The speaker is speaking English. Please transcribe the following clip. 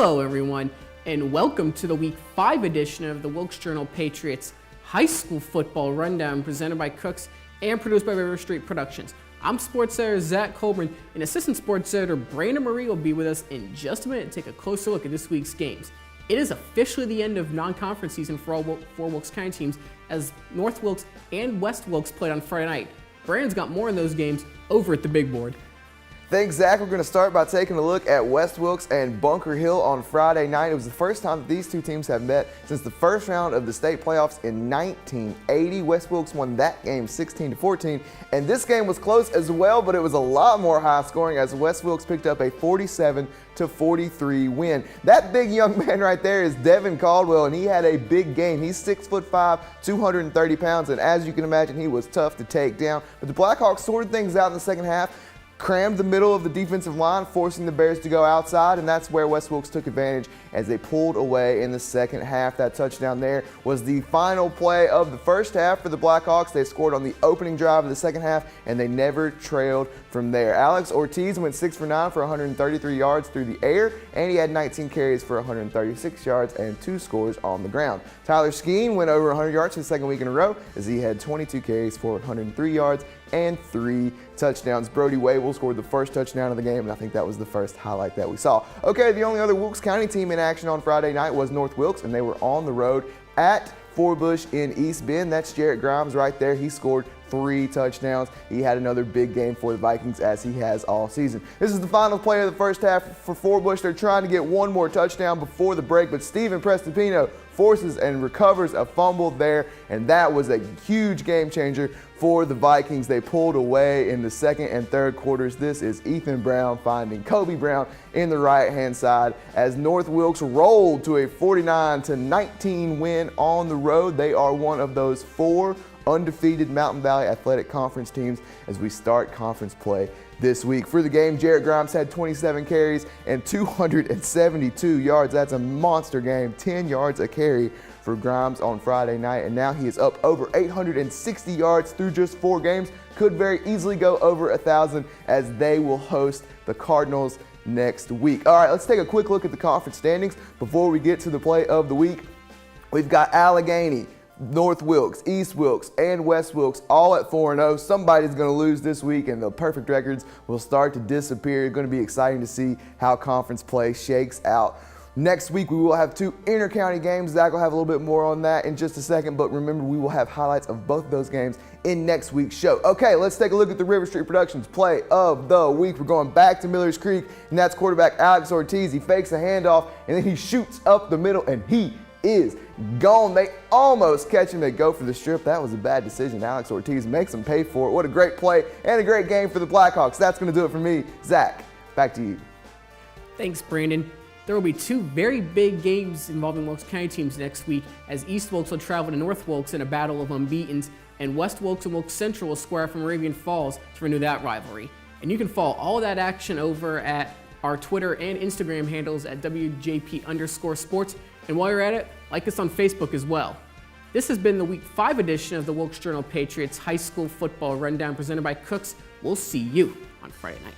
Hello everyone, and welcome to the Week 5 edition of the Wilkes Journal-Patriot's High School Football Rundown, presented by Cooks and produced by RiverStreet Productions. I'm sports editor Zach Colburn, and assistant sports editor Brandon Moree will be with us in just a minute to take a closer look at this week's games. It is officially the end of non-conference season for all four Wilkes County teams, as North Wilkes and West Wilkes played on Friday night. Brandon's got more on those games over at the big board. Thanks, Zach. We're going to start by taking a look at West Wilkes and Bunker Hill on Friday night. It was the first time that these two teams have met since the first round of the state playoffs in 1980. West Wilkes won that game 16-14, and this game was close as well, but it was a lot more high scoring as West Wilkes picked up a 47-43 win. That big young man right there is Devin Caldwell, and he had a big game. He's 6'5", 230 pounds, and as you can imagine, he was tough to take down. But the Blackhawks sorted things out in the second half, crammed the middle of the defensive line, forcing the Bears to go outside, and that's where West Wilkes took advantage as they pulled away in the second half. That touchdown there was the final play of the first half for the Blackhawks. They scored on the opening drive of the second half, and they never trailed from there. Alex Ortiz went 6 for 9 for 133 yards through the air, and he had 19 carries for 136 yards and 2 scores on the ground. Tyler Skeen went over 100 yards for the second week in a row as he had 22 carries for 103 yards and 3 touchdowns. Brody Wavell scored the first touchdown of the game, and I think that was the first highlight that we saw. Okay, the only other Wilkes County team in action on Friday night was North Wilkes, and they were on the road at Forbush in East Bend. That's Jarrett Grimes right there. He scored 3 touchdowns. He had another big game for the Vikings, as he has all season. This is the final play of the first half for Forbush. They're trying to get one more touchdown before the break, but Steven Prestipino forces and recovers a fumble there, and that was a huge game changer for the Vikings. They pulled away in the second and third quarters. This is Ethan Brown finding Kobe Brown in the right-hand side as North Wilkes rolled to a 49-19 win on the road. They are one of those 4 undefeated Mountain Valley Athletic Conference teams as we start conference play this week. For the game, Jarrett Grimes had 27 carries and 272 yards. That's a monster game, 10 yards a carry for Grimes on Friday night, and now he is up over 860 yards through just 4 games. Could very easily go over 1,000 as they will host the Cardinals next week. All right, let's take a quick look at the conference standings before we get to the play of the week. We've got Allegheny, North Wilkes, East Wilkes, and West Wilkes all at 4-0. Somebody's going to lose this week, and the perfect records will start to disappear. It's going to be exciting to see how conference play shakes out. Next week, we will have 2 inter-county games. Zach will have a little bit more on that in just a second, but remember, we will have highlights of both of those games in next week's show. Okay, let's take a look at the RiverStreet Productions play of the week. We're going back to Millers Creek, and that's quarterback Alex Ortiz. He fakes a handoff, and then he shoots up the middle, and he is gone. They almost catch him. They go for the strip. That was a bad decision. Alex Ortiz makes them pay for it. What a great play and a great game for the Blackhawks. That's going to do it for me. Zach, back to you. Thanks, Brandon. There will be 2 very big games involving Wilkes County teams next week, as East Wilkes will travel to North Wilkes in a battle of unbeatens, and West Wilkes and Wilkes Central will square from Moravian Falls to renew that rivalry. And you can follow all of that action over at our Twitter and Instagram handles at WJP_sports. And while you're at it, like us on Facebook as well. This has been the Week 5 edition of the Wilkes Journal-Patriot's High School Football Rundown, presented by Cooks. We'll see you on Friday night.